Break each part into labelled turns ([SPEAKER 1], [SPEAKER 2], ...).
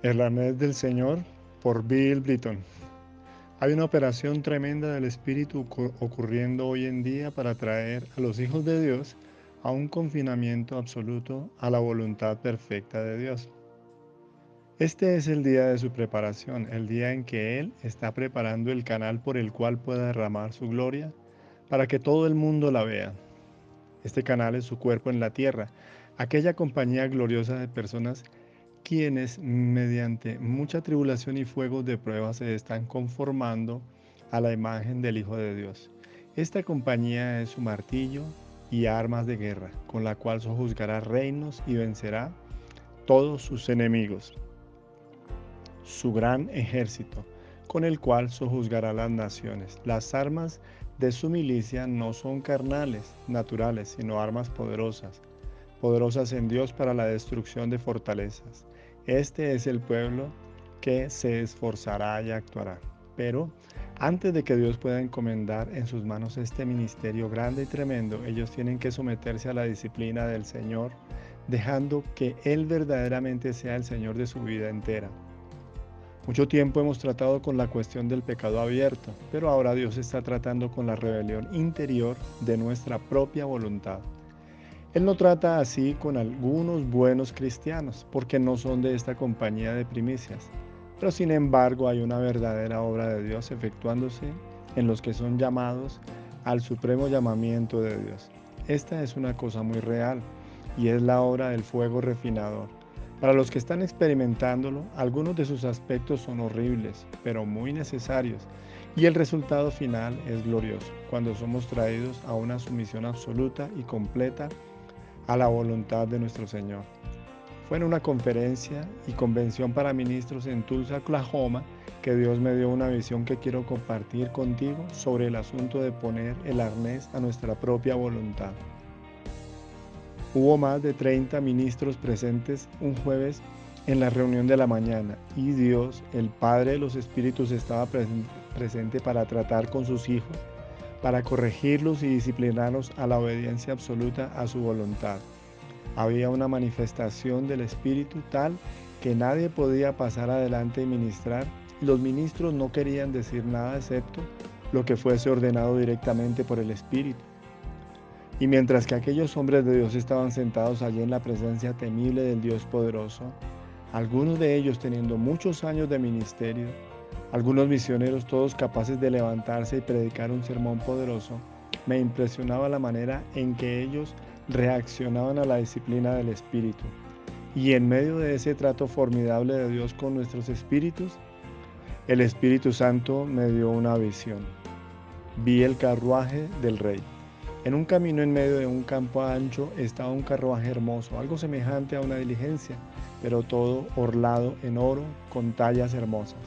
[SPEAKER 1] El arnés del Señor por Bill Britton. Hay una operación tremenda del Espíritu ocurriendo hoy en día para traer a los hijos de Dios a un confinamiento absoluto a la voluntad perfecta de Dios. Este es el día de su preparación, el día en que Él está preparando el canal por el cual pueda derramar su gloria para que todo el mundo la vea. Este canal es su cuerpo en la tierra, aquella compañía gloriosa de personas quienes mediante mucha tribulación y fuegos de prueba se están conformando a la imagen del Hijo de Dios. Esta compañía es su martillo y armas de guerra, con la cual sojuzgará reinos y vencerá todos sus enemigos. Su gran ejército, con el cual sojuzgará las naciones. Las armas de su milicia no son carnales, naturales, sino armas poderosas, poderosas en Dios para la destrucción de fortalezas. Este es el pueblo que se esforzará y actuará. Pero antes de que Dios pueda encomendar en sus manos este ministerio grande y tremendo, ellos tienen que someterse a la disciplina del Señor, dejando que Él verdaderamente sea el Señor de su vida entera. Mucho tiempo hemos tratado con la cuestión del pecado abierto, pero ahora Dios está tratando con la rebelión interior de nuestra propia voluntad. Él no trata así con algunos buenos cristianos, porque no son de esta compañía de primicias. Pero sin embargo hay una verdadera obra de Dios efectuándose en los que son llamados al supremo llamamiento de Dios. Esta es una cosa muy real y es la obra del fuego refinador. Para los que están experimentándolo, algunos de sus aspectos son horribles, pero muy necesarios, y el resultado final es glorioso, cuando somos traídos a una sumisión absoluta y completa a la voluntad de nuestro Señor. Fue en una conferencia y convención para ministros en Tulsa, Oklahoma, que Dios me dio una visión que quiero compartir contigo sobre el asunto de poner el arnés a nuestra propia voluntad. Hubo más de 30 ministros presentes un jueves en la reunión de la mañana y Dios, el Padre de los Espíritus, estaba presente para tratar con sus hijos, para corregirlos y disciplinarlos a la obediencia absoluta a su voluntad. Había una manifestación del Espíritu tal que nadie podía pasar adelante y ministrar. Los ministros no querían decir nada excepto lo que fuese ordenado directamente por el Espíritu. Y mientras que aquellos hombres de Dios estaban sentados allí en la presencia temible del Dios poderoso, algunos de ellos teniendo muchos años de ministerio, algunos misioneros todos capaces de levantarse y predicar un sermón poderoso, me impresionaba la manera en que ellos reaccionaban a la disciplina del Espíritu. Y en medio de ese trato formidable de Dios con nuestros espíritus, el Espíritu Santo me dio una visión. Vi el carruaje del rey. En un camino en medio de un campo ancho estaba un carruaje hermoso, algo semejante a una diligencia, pero todo orlado en oro con tallas hermosas.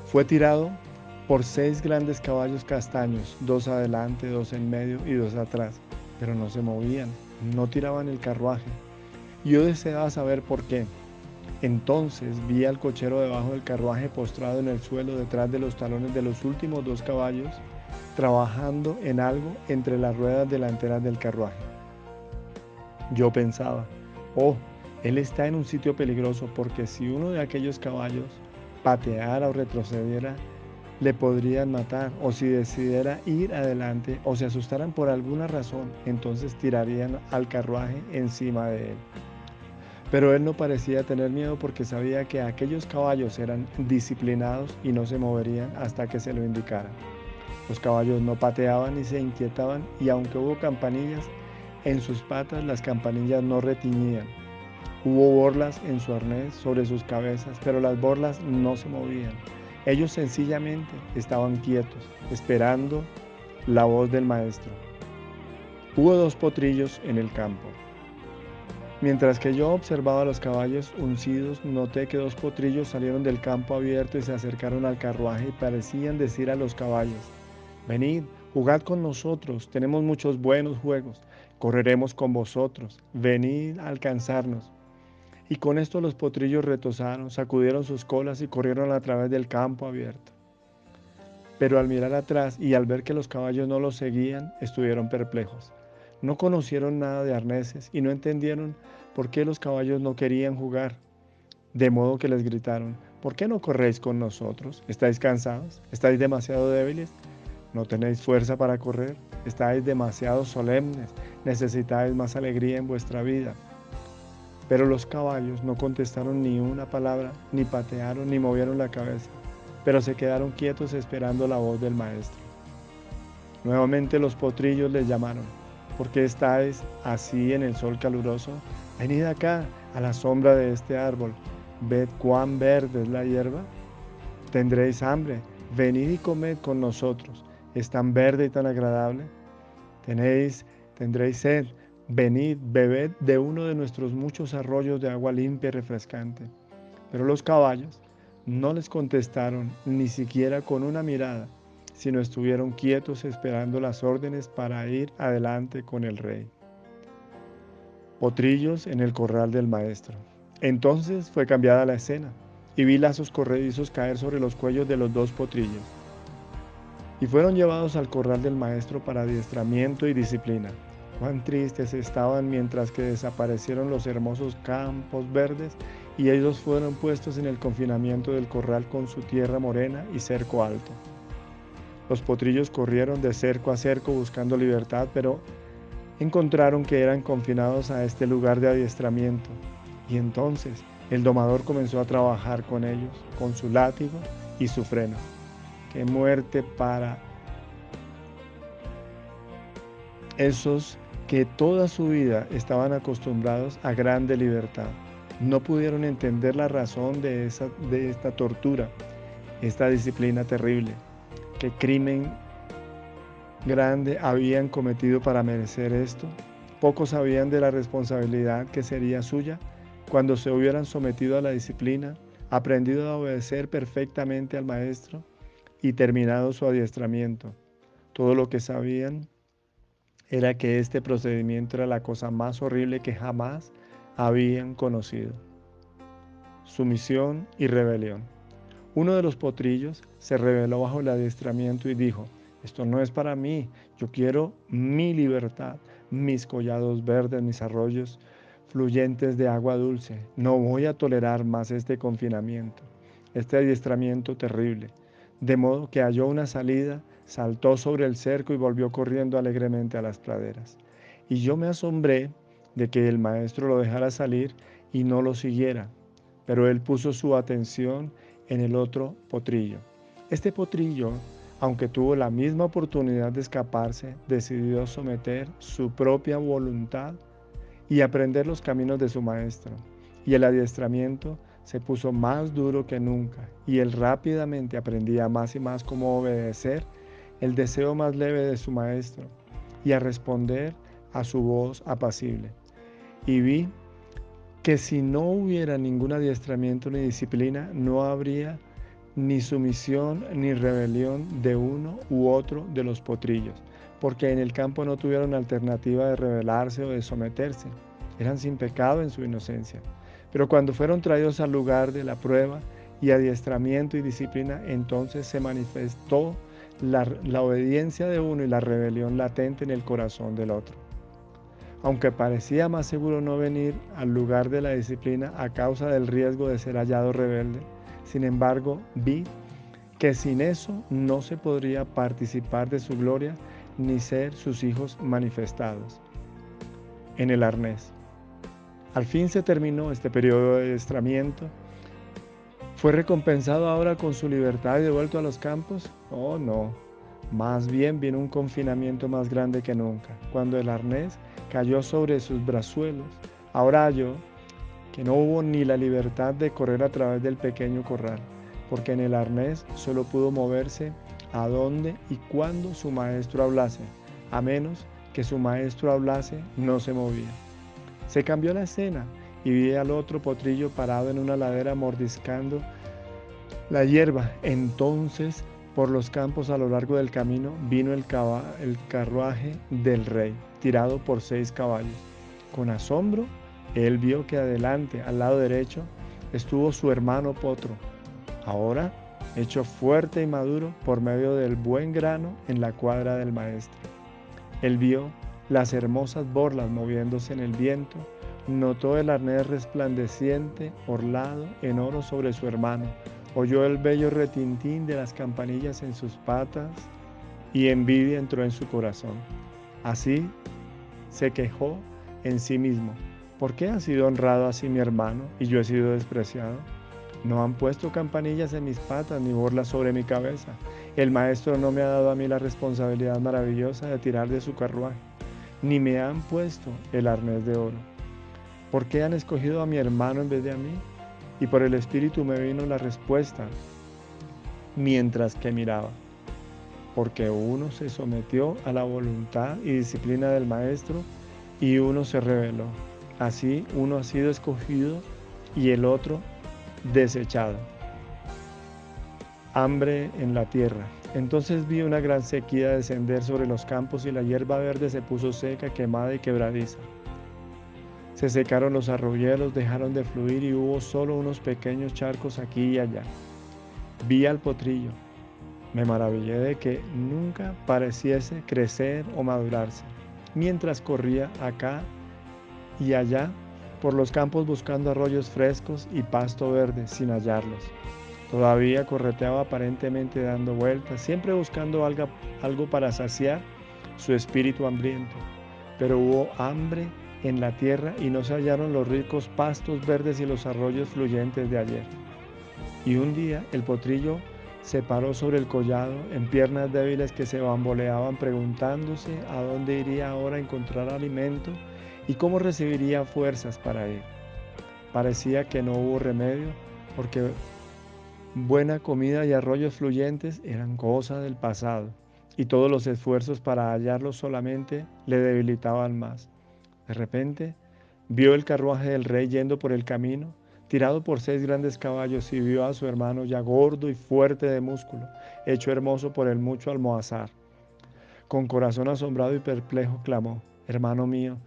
[SPEAKER 1] Fue tirado por 6 grandes caballos castaños, 2 adelante, 2 en medio y 2 atrás, pero no se movían, no tiraban el carruaje. Yo deseaba saber por qué. Entonces vi al cochero debajo del carruaje postrado en el suelo detrás de los talones de los últimos 2 caballos, trabajando en algo entre las ruedas delanteras del carruaje. Yo pensaba, oh, él está en un sitio peligroso porque si uno de aquellos caballos pateara o retrocediera, le podrían matar, o si decidiera ir adelante o se asustaran por alguna razón, entonces tirarían al carruaje encima de él. Pero él no parecía tener miedo porque sabía que aquellos caballos eran disciplinados y no se moverían hasta que se lo indicara. Los caballos no pateaban ni se inquietaban y aunque hubo campanillas en sus patas, las campanillas no retiñían. Hubo borlas en su arnés sobre sus cabezas, pero las borlas no se movían. Ellos sencillamente estaban quietos, esperando la voz del maestro. Hubo 2 potrillos en el campo. Mientras que yo observaba los caballos uncidos, noté que 2 potrillos salieron del campo abierto y se acercaron al carruaje y parecían decir a los caballos: venid, jugad con nosotros, tenemos muchos buenos juegos, correremos con vosotros, venid a alcanzarnos. Y con esto los potrillos retozaron, sacudieron sus colas y corrieron a través del campo abierto. Pero al mirar atrás y al ver que los caballos no los seguían, estuvieron perplejos. No conocieron nada de arneses y no entendieron por qué los caballos no querían jugar. De modo que les gritaron: ¿por qué no corréis con nosotros? ¿Estáis cansados? ¿Estáis demasiado débiles? ¿No tenéis fuerza para correr? ¿Estáis demasiado solemnes? ¿Necesitáis más alegría en vuestra vida? Pero los caballos no contestaron ni una palabra, ni patearon, ni movieron la cabeza, pero se quedaron quietos esperando la voz del maestro. Nuevamente los potrillos les llamaron: ¿por qué estáis así en el sol caluroso? Venid acá, a la sombra de este árbol. Ved cuán verde es la hierba. Tendréis hambre. Venid y comed con nosotros. Es tan verde y tan agradable. Tendréis sed. Venid, bebed de uno de nuestros muchos arroyos de agua limpia y refrescante. Pero los caballos no les contestaron ni siquiera con una mirada, sino estuvieron quietos esperando las órdenes para ir adelante con el rey. Potrillos en el corral del maestro. Entonces fue cambiada la escena, y vi lazos corredizos caer sobre los cuellos de los dos potrillos, y fueron llevados al corral del maestro para adiestramiento y disciplina. Cuán tristes estaban mientras que desaparecieron los hermosos campos verdes, y ellos fueron puestos en el confinamiento del corral con su tierra morena y cerco alto. Los potrillos corrieron de cerco a cerco buscando libertad, pero encontraron que eran confinados a este lugar de adiestramiento. Y entonces el domador comenzó a trabajar con ellos, con su látigo y su freno. ¡Qué muerte para esos que toda su vida estaban acostumbrados a grande libertad! No pudieron entender la razón de esta tortura, esta disciplina terrible. ¿Qué crimen grande habían cometido para merecer esto? Pocos sabían de la responsabilidad que sería suya cuando se hubieran sometido a la disciplina, aprendido a obedecer perfectamente al maestro y terminado su adiestramiento. Todo lo que sabían era que este procedimiento era la cosa más horrible que jamás habían conocido. Sumisión y rebelión. Uno de los potrillos se rebeló bajo el adiestramiento y dijo: esto no es para mí, yo quiero mi libertad, mis collados verdes, mis arroyos fluyentes de agua dulce. No voy a tolerar más este confinamiento, este adiestramiento terrible. De modo que halló una salida, saltó sobre el cerco y volvió corriendo alegremente a las praderas. Y yo me asombré de que el maestro lo dejara salir y no lo siguiera, pero él puso su atención en el otro potrillo. Este potrillo, aunque tuvo la misma oportunidad de escaparse, decidió someter su propia voluntad y aprender los caminos de su maestro. Y el adiestramiento se puso más duro que nunca, y él rápidamente aprendía más y más cómo obedecer el deseo más leve de su maestro y a responder a su voz apacible. Y vi que si no hubiera ningún adiestramiento ni disciplina, no habría ni sumisión ni rebelión de uno u otro de los potrillos, porque en el campo no tuvieron alternativa de rebelarse o de someterse. Eran sin pecado en su inocencia. Pero cuando fueron traídos al lugar de la prueba y adiestramiento y disciplina, entonces se manifestó la obediencia de uno y la rebelión latente en el corazón del otro. Aunque parecía más seguro no venir al lugar de la disciplina a causa del riesgo de ser hallado rebelde, sin embargo, vi que sin eso no se podría participar de su gloria ni ser sus hijos manifestados. En el arnés. Al fin se terminó este periodo de adiestramiento. ¿Fue recompensado ahora con su libertad y devuelto a los campos? Oh, no. Más bien vino un confinamiento más grande que nunca. Cuando el arnés cayó sobre sus brazuelos, ahora halló que no hubo ni la libertad de correr a través del pequeño corral, porque en el arnés solo pudo moverse a donde y cuando su maestro hablase. A menos que su maestro hablase, no se movía. Se cambió la escena y vi al otro potrillo parado en una ladera mordiscando la hierba. Entonces, por los campos a lo largo del camino, vino el carruaje del rey, tirado por 6 caballos. Con asombro, él vio que adelante, al lado derecho, estuvo su hermano potro, ahora hecho fuerte y maduro por medio del buen grano en la cuadra del maestro. Él vio las hermosas borlas moviéndose en el viento, Notó el arnés resplandeciente, orlado en oro sobre su hermano. Oyó el bello retintín de las campanillas en sus patas y envidia entró en su corazón. Así se quejó en sí mismo. ¿Por qué ha sido honrado así mi hermano y yo he sido despreciado? No han puesto campanillas en mis patas ni borlas sobre mi cabeza. El maestro no me ha dado a mí la responsabilidad maravillosa de tirar de su carruaje, ni me han puesto el arnés de oro. ¿Por qué han escogido a mi hermano en vez de a mí? Y por el Espíritu me vino la respuesta mientras que miraba. Porque uno se sometió a la voluntad y disciplina del maestro y uno se rebeló. Así uno ha sido escogido y el otro desechado. Hambre en la tierra. Entonces vi una gran sequía descender sobre los campos y la hierba verde se puso seca, quemada y quebradiza. Se secaron los arroyeros, dejaron de fluir y hubo solo unos pequeños charcos aquí y allá. Vi al potrillo. Me maravillé de que nunca pareciese crecer o madurarse, mientras corría acá y allá por los campos buscando arroyos frescos y pasto verde sin hallarlos. Todavía correteaba aparentemente dando vueltas, siempre buscando algo para saciar su espíritu hambriento. Pero hubo hambre en la tierra y no se hallaron los ricos pastos verdes y los arroyos fluyentes de ayer. Y un día el potrillo se paró sobre el collado en piernas débiles que se bamboleaban preguntándose a dónde iría ahora a encontrar alimento y cómo recibiría fuerzas para ir. Parecía que no hubo remedio porque buena comida y arroyos fluyentes eran cosa del pasado y todos los esfuerzos para hallarlos solamente le debilitaban más. De repente vio el carruaje del rey yendo por el camino, tirado por 6 grandes caballos, y vio a su hermano ya gordo y fuerte de músculo, hecho hermoso por el mucho almohazar. Con corazón asombrado y perplejo clamó: hermano mío,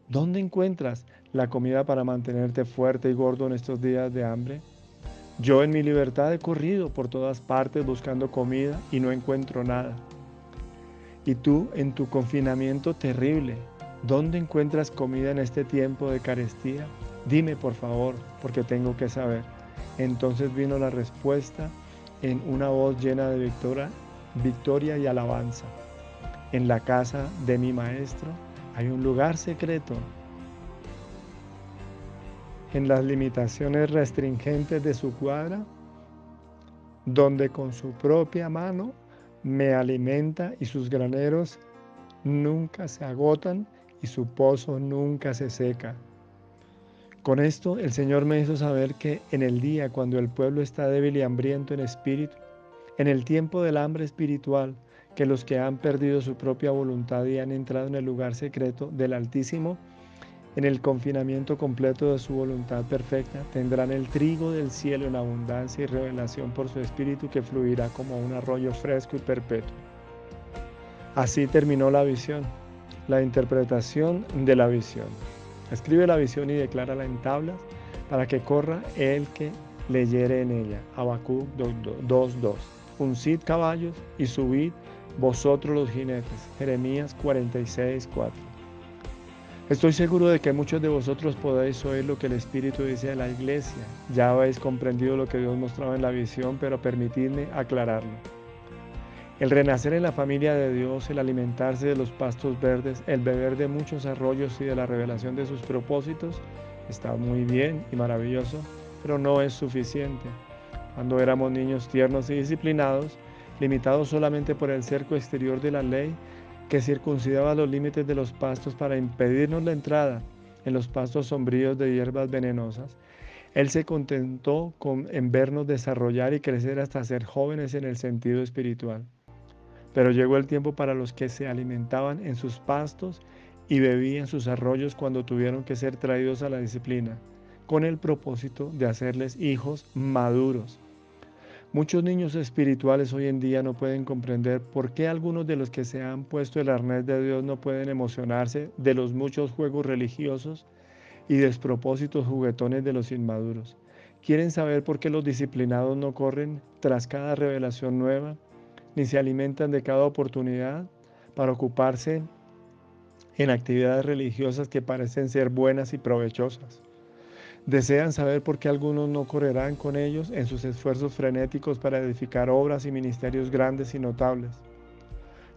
[SPEAKER 1] ¿dónde encuentras la comida para mantenerte fuerte y gordo en estos días de hambre? Yo en mi libertad he corrido por todas partes buscando comida y no encuentro nada. Y tú en tu confinamiento terrible, ¿dónde encuentras comida en este tiempo de carestía? Dime por favor, porque tengo que saber. Entonces vino la respuesta en una voz llena de victoria y alabanza. En la casa de mi maestro hay un lugar secreto. En las limitaciones restringentes de su cuadra, donde con su propia mano me alimenta y sus graneros nunca se agotan y su pozo nunca se seca. Con esto el Señor me hizo saber que en el día cuando el pueblo está débil y hambriento en espíritu, en el tiempo del hambre espiritual, que los que han perdido su propia voluntad y han entrado en el lugar secreto del Altísimo, en el confinamiento completo de su voluntad perfecta, tendrán el trigo del cielo en abundancia y revelación por su espíritu que fluirá como un arroyo fresco y perpetuo. Así terminó la visión, la interpretación de la visión. Escribe la visión y declárala en tablas para que corra el que leyere en ella. Habacuc 2:2. Uncid caballos y subid vosotros los jinetes. Jeremías 46:4. Estoy seguro de que muchos de vosotros podéis oír lo que el Espíritu dice a la iglesia. Ya habéis comprendido lo que Dios mostraba en la visión, pero permitidme aclararlo. El renacer en la familia de Dios, el alimentarse de los pastos verdes, el beber de muchos arroyos y de la revelación de sus propósitos, está muy bien y maravilloso, pero no es suficiente. Cuando éramos niños tiernos y disciplinados, limitados solamente por el cerco exterior de la ley, que circuncidaba los límites de los pastos para impedirnos la entrada en los pastos sombríos de hierbas venenosas, Él se contentó en vernos desarrollar y crecer hasta ser jóvenes en el sentido espiritual. Pero llegó el tiempo para los que se alimentaban en sus pastos y bebían sus arroyos cuando tuvieron que ser traídos a la disciplina, con el propósito de hacerles hijos maduros. Muchos niños espirituales hoy en día no pueden comprender por qué algunos de los que se han puesto el arnés de Dios no pueden emocionarse de los muchos juegos religiosos y despropósitos juguetones de los inmaduros. Quieren saber por qué los disciplinados no corren tras cada revelación nueva, ni se alimentan de cada oportunidad para ocuparse en actividades religiosas que parecen ser buenas y provechosas. Desean saber por qué algunos no correrán con ellos en sus esfuerzos frenéticos para edificar obras y ministerios grandes y notables.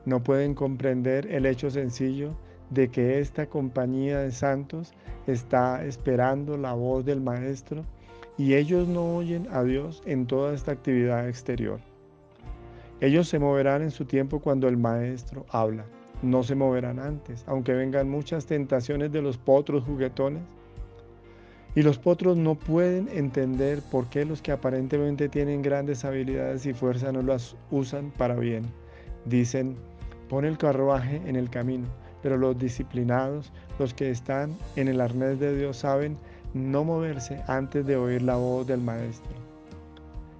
[SPEAKER 1] No pueden comprender el hecho sencillo de que esta compañía de santos está esperando la voz del Maestro y ellos no oyen a Dios en toda esta actividad exterior. Ellos se moverán en su tiempo cuando el Maestro habla. No se moverán antes, aunque vengan muchas tentaciones de los potros juguetones. Y los potros no pueden entender por qué los que aparentemente tienen grandes habilidades y fuerza no las usan para bien. Dicen, pon el carruaje en el camino, pero los disciplinados, los que están en el arnés de Dios, saben no moverse antes de oír la voz del Maestro.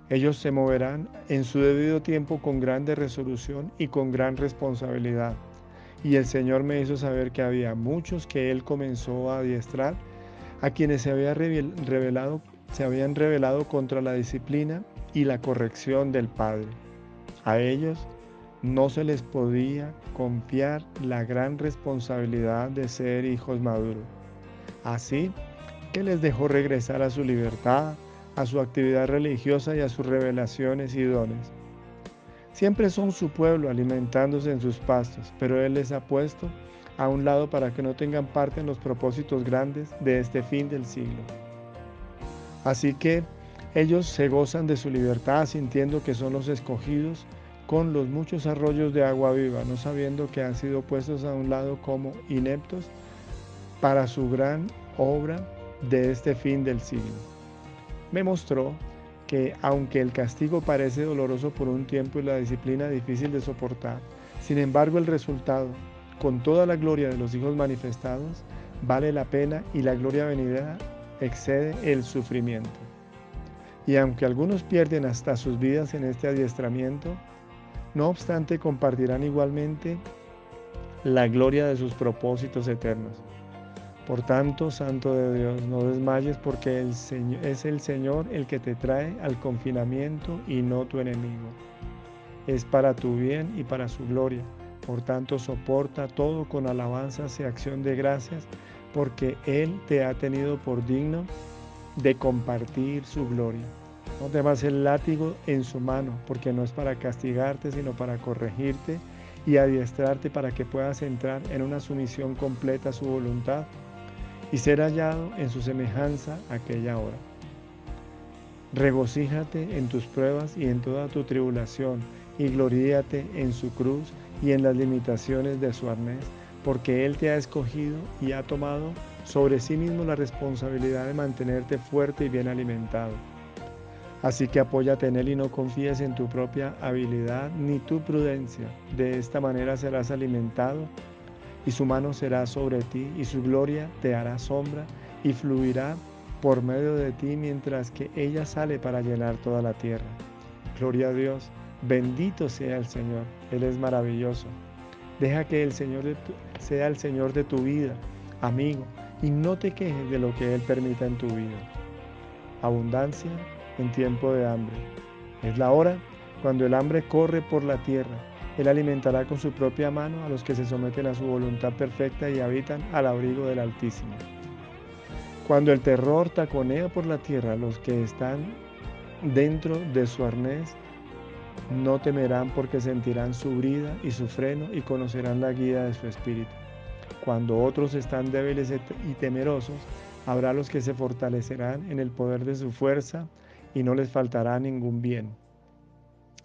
[SPEAKER 1] Ellos se moverán en su debido tiempo con grande resolución y con gran responsabilidad. Y el Señor me hizo saber que había muchos que Él comenzó a adiestrar, a quienes se habían rebelado contra la disciplina y la corrección del Padre. A ellos no se les podía confiar la gran responsabilidad de ser hijos maduros. Así que les dejó regresar a su libertad, a su actividad religiosa y a sus revelaciones y dones. Siempre son su pueblo alimentándose en sus pastos, pero Él les ha puesto a un lado para que no tengan parte en los propósitos grandes de este fin del siglo. Así que ellos se gozan de su libertad sintiendo que son los escogidos con los muchos arroyos de agua viva, no sabiendo que han sido puestos a un lado como ineptos para su gran obra de este fin del siglo. Me mostró que aunque el castigo parece doloroso por un tiempo y la disciplina difícil de soportar, sin embargo el resultado, con toda la gloria de los hijos manifestados, vale la pena y la gloria venidera excede el sufrimiento. Y aunque algunos pierden hasta sus vidas en este adiestramiento, no obstante compartirán igualmente la gloria de sus propósitos eternos. Por tanto, Santo de Dios, no desmayes porque es el Señor el que te trae al confinamiento y no tu enemigo. Es para tu bien y para su gloria. Por tanto, soporta todo con alabanzas y acción de gracias, porque Él te ha tenido por digno de compartir su gloria. No temas el látigo en su mano, porque no es para castigarte, sino para corregirte y adiestrarte para que puedas entrar en una sumisión completa a su voluntad y ser hallado en su semejanza aquella hora. Regocíjate en tus pruebas y en toda tu tribulación, y gloríate en su cruz y en las limitaciones de su arnés, porque Él te ha escogido y ha tomado sobre sí mismo la responsabilidad de mantenerte fuerte y bien alimentado. Así que apóyate en Él y no confíes en tu propia habilidad ni tu prudencia. De esta manera serás alimentado y su mano será sobre ti y su gloria te hará sombra y fluirá por medio de ti mientras que ella sale para llenar toda la tierra. Gloria a Dios, bendito sea el Señor, Él es maravilloso. Deja que el Señor sea el Señor de tu vida, amigo, y no te quejes de lo que Él permita en tu vida. Abundancia en tiempo de hambre. Es la hora cuando el hambre corre por la tierra. Él alimentará con su propia mano a los que se someten a su voluntad perfecta y habitan al abrigo del Altísimo. Cuando el terror taconea por la tierra, los que están dentro de su arnés no temerán porque sentirán su brida y su freno y conocerán la guía de su espíritu. Cuando otros están débiles y temerosos, habrá los que se fortalecerán en el poder de su fuerza y no les faltará ningún bien.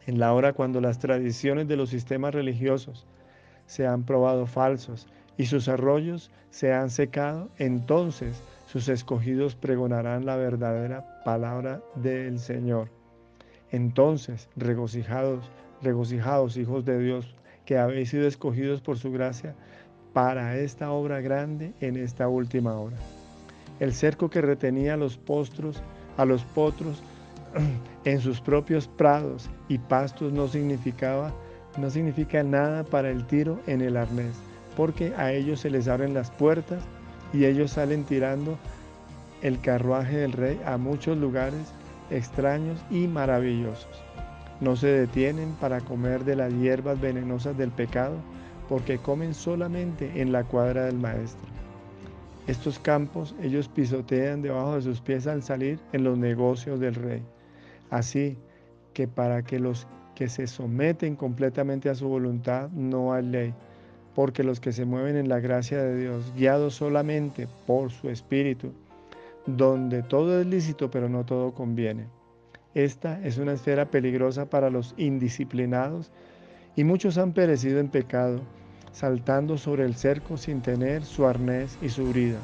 [SPEAKER 1] En la hora cuando las tradiciones de los sistemas religiosos se han probado falsos y sus arroyos se han secado, entonces sus escogidos pregonarán la verdadera palabra del Señor. Entonces, regocijados hijos de Dios, que habéis sido escogidos por su gracia para esta obra grande en esta última hora. El cerco que retenía a los potros en sus propios prados y pastos no significa nada para el tiro en el arnés, porque a ellos se les abren las puertas y ellos salen tirando el carruaje del rey a muchos lugares extraños y maravillosos. No se detienen para comer de las hierbas venenosas del pecado, porque comen solamente en la cuadra del maestro. Estos campos ellos pisotean debajo de sus pies al salir en los negocios del rey. Así que para que los que se someten completamente a su voluntad no hay ley, porque los que se mueven en la gracia de Dios, guiados solamente por su Espíritu, donde todo es lícito pero no todo conviene. Esta es una esfera peligrosa para los indisciplinados y muchos han perecido en pecado, saltando sobre el cerco sin tener su arnés y su brida.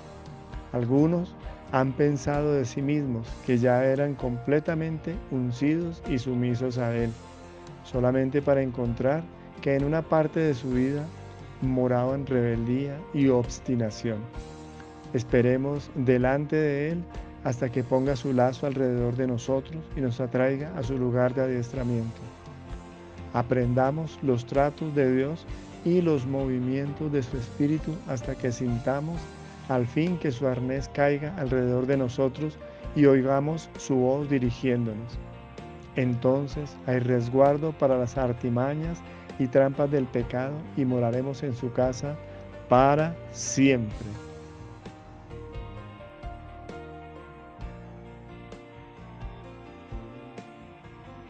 [SPEAKER 1] Algunos han pensado de sí mismos que ya eran completamente uncidos y sumisos a Él, solamente para encontrar que en una parte de su vida moraban rebeldía y obstinación. Esperemos delante de Él hasta que ponga su lazo alrededor de nosotros y nos atraiga a su lugar de adiestramiento. Aprendamos los tratos de Dios y los movimientos de su Espíritu hasta que sintamos al fin que su arnés caiga alrededor de nosotros y oigamos su voz dirigiéndonos. Entonces hay resguardo para las artimañas y trampas del pecado y moraremos en su casa para siempre.